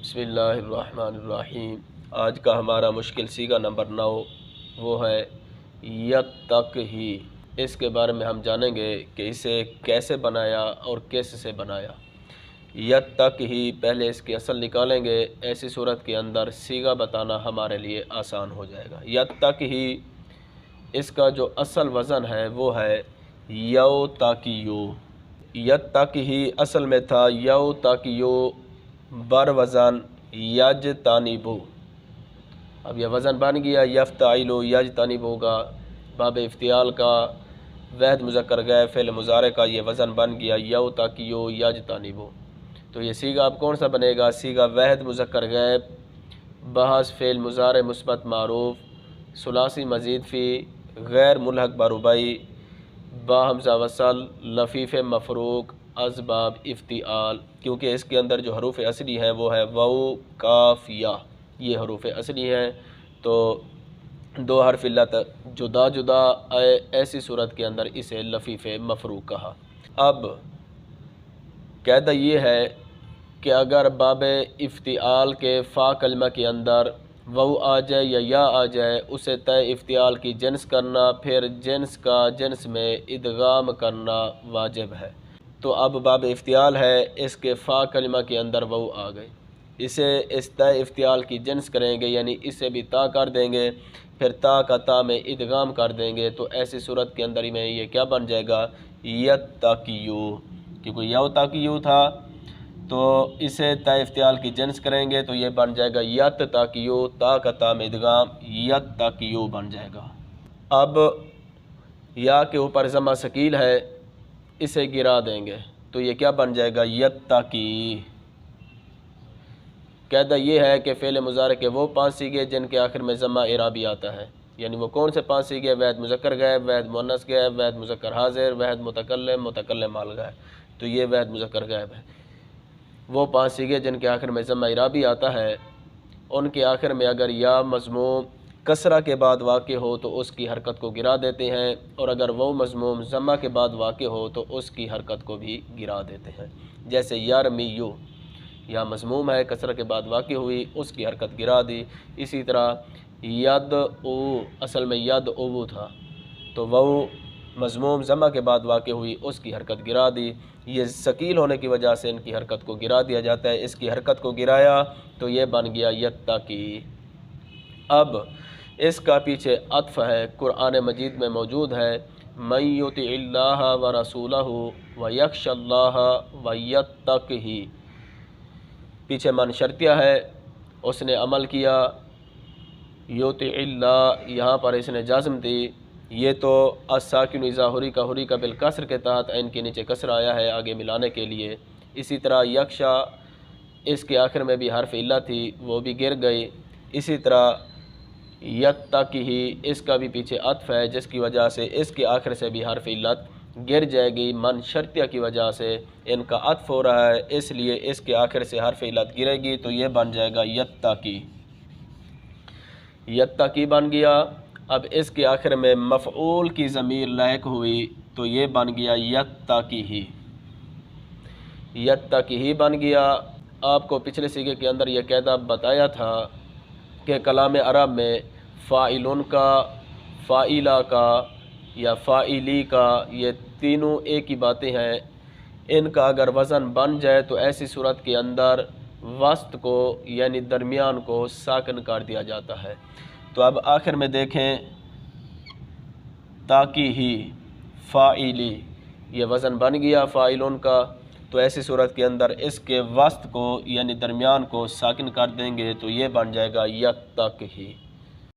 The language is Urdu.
بسم اللہ الرحمن الرحیم۔ آج کا ہمارا مشکل صیغہ نمبر 9 وہ ہے یتق ہی۔ اس کے بارے میں ہم جانیں گے کہ اسے کیسے بنایا اور کیسے سے بنایا۔ یتق ہی، پہلے اس کی اصل نکالیں گے، ایسی صورت کے اندر صیغہ بتانا ہمارے لیے آسان ہو جائے گا۔ یتق ہی، اس کا جو اصل وزن ہے وہ ہے یو تاکیو۔ یتق ہی اصل میں تھا یو تاکیو بر وزن یج تانیبو۔ اب یہ وزن بن گیا یفتعلو یج تانیبو کا، باب افتعال کا، واحد مذکر غائب فعل مضارع کا یہ وزن بن گیا یو تاکیو یج تانیبو۔ تو یہ صیغہ اب کون سا بنے گا؟ صیغہ واحد مذکر غائب، بحث فعل مضارع مثبت معروف، ثلاثی مزید فی، غیر ملحق بربائی، با حمزہ وصل، لفیف مفروق، از باب افتعال، کیونکہ اس کے اندر جو حروف اصلی ہیں وہ ہے واو کاف یا، یہ حروف اصلی ہیں، تو دو حرف علت جدا جدا آئے، ایسی صورت کے اندر اسے لفیف مفروق کہا۔ اب قاعدہ یہ ہے کہ اگر باب افتعال کے فا کلمہ کے اندر واو آ جائے یا آ جائے، اسے طے افتعال کی جنس کرنا، پھر جنس کا جنس میں ادغام کرنا واجب ہے۔ تو اب باب افتعال ہے، اس کے فا کلمہ کے اندر واو آ گئی، اسے اس طے افتعال کی جنس کریں گے، یعنی اسے بھی تا کر دیں گے، پھر تا کا تا میں ادغام کر دیں گے، تو ایسی صورت کے اندر میں یہ کیا بن جائے گا؟ یتقیو، کیونکہ یو تاکیو تھا تو اسے تا افتعال کی جنس کریں گے تو یہ بن جائے گا یت تاکیو، تا کا تا میں ادغام یتقیو بن جائے گا۔ اب یا کے اوپر ضمہ ثقیل ہے، اسے گرا دیں گے تو یہ کیا بن جائے گا؟ یتقی۔ قاعدہ یہ ہے کہ فعل مضارع کے وہ 5 صیغے جن کے آخر میں ضمہ اعرابی آتا ہے، یعنی وہ کون سے 5 صیغے؟ واحد مذکر غائب، واحد مؤنث غائب، واحد مذکر حاضر، واحد متکلم، متکلم مال غائب، تو یہ واحد مذکر غائب ہے۔ وہ 5 صیغے جن کے آخر میں ضمہ اعرابی آتا ہے، ان کے آخر میں اگر یا مضموم کسرہ کے بعد واقع ہو تو اس کی حرکت کو گرا دیتے ہیں، اور اگر وہ مضموم ضمہ کے بعد واقع ہو تو اس کی حرکت کو بھی گرا دیتے ہیں۔ جیسے یرمیو، یا مضموم ہے، کسرہ کے بعد واقع ہوئی، اس کی حرکت گرا دی۔ اسی طرح ید او، اصل میں ید او تھا تو وہ مضموم ضمہ کے بعد واقع ہوئی، اس کی حرکت گرا دی۔ یہ ثقیل ہونے کی وجہ سے ان کی حرکت کو گرا دیا جاتا ہے، اس کی حرکت کو گرایا تو یہ بن گیا یتقی۔ اب اس کا پیچھے عطف ہے، قرآن مجید میں موجود ہے، من یطع اللہ ورسولہ ویخشی اللہ ویتقہ، پیچھے من شرطیہ ہے، اس نے عمل کیا، یطع اللہ یہاں پر اس نے جازم دی، یہ تو الساکن اذا حرک حرک بالکسر کے تحت عین کے نیچے کسر آیا ہے آگے ملانے کے لیے۔ اسی طرح یخشا، اس کے آخر میں بھی حرف علت تھی، وہ بھی گر گئی۔ اسی طرح یتقی، اس کا بھی پیچھے عطف ہے جس کی وجہ سے اس کے آخر سے بھی حرف علت گر جائے گی، من شرطیہ کی وجہ سے ان کا عطف ہو رہا ہے، اس لیے اس کے آخر سے حرف علت گرے گی تو یہ بن جائے گا یتقی۔ یتقی بن گیا۔ اب اس کے آخر میں مفعول کی ضمیر لاحق ہوئی تو یہ بن گیا یتقی۔ یتقی بن گیا۔ آپ کو پچھلے صیغے کے اندر یہ قاعدہ بتایا تھا کہ کلام عرب میں فاعلن کا، فاعلہ کا یا فاعلی کا، یہ تینوں ایک ہی باتیں ہیں، ان کا اگر وزن بن جائے تو ایسی صورت کے اندر وسط کو یعنی درمیان کو ساکن کر دیا جاتا ہے۔ تو اب آخر میں دیکھیں، تاکی ہی، فاعلی، یہ وزن بن گیا فاعلن کا، تو ایسی صورت کے اندر اس کے وسط کو یعنی درمیان کو ساکن کر دیں گے تو یہ بن جائے گا یتقی۔